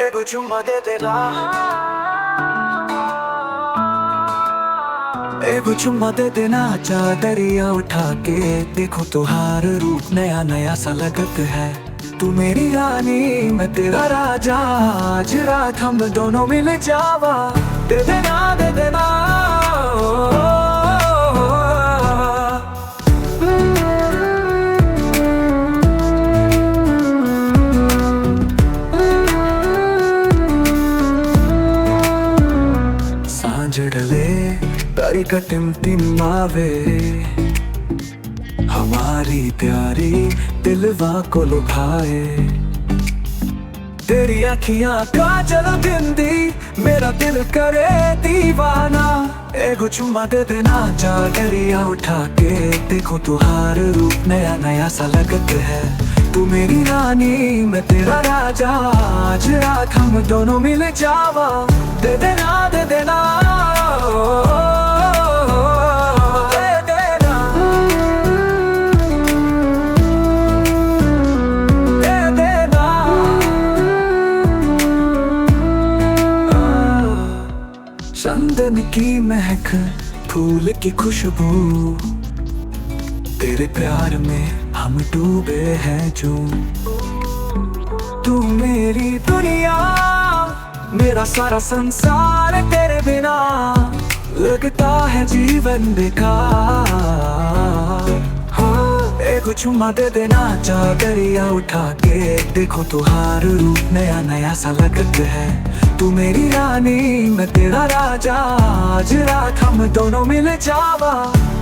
एक चुम्मा दे देना, एक चुम्मा दे देना। चादरिया उठा के देखो तुहार रूप नया नया सा लगत है। तू मेरी रानी मैं तेरा राजा, आज रात हम दोनों मिल जावा। दे देना दे देना। सांझड़ले तारी कटिम तिमावे, हमारी प्यारी दिलवा को लुभाए। तेरी अखियां काजल बिंदी, मेरा दिल करे दीवाना। एगो चुम्मा दे देना। चादरिया उठा के देखो तुहार रूप नया नया सा लगत है। तू मेरी रानी मैं तेरा राजा, आज रात हम दोनों मिल जावा। दे देना दे देना। चंदन की महक, फूल की खुशबू, तेरे प्यार में हम डूबे हैं जो। तू मेरी दुनिया, मेरा सारा संसार तेरे बिना लगता है जीवन बेकार। हाँ, एक चुम्मा दे देना। चादरिया उठा के देखो तुहार रूप नया नया सा लगत है। तू मेरी रानी मैं तेरा राजा, आज रात हम दोनों मिल जावा।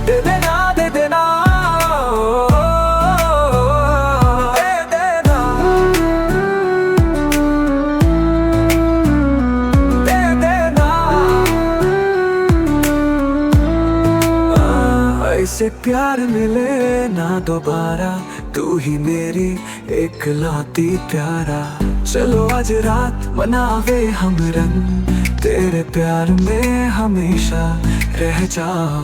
दे देना दे देना। दे देना दे देना। ऐसे प्यार मिले ना दोबारा, तू ही मेरी एक लौती प्यारा। चलो आज रात मनावे हम रंग, तेरे प्यार में हमेशा रह जाओ।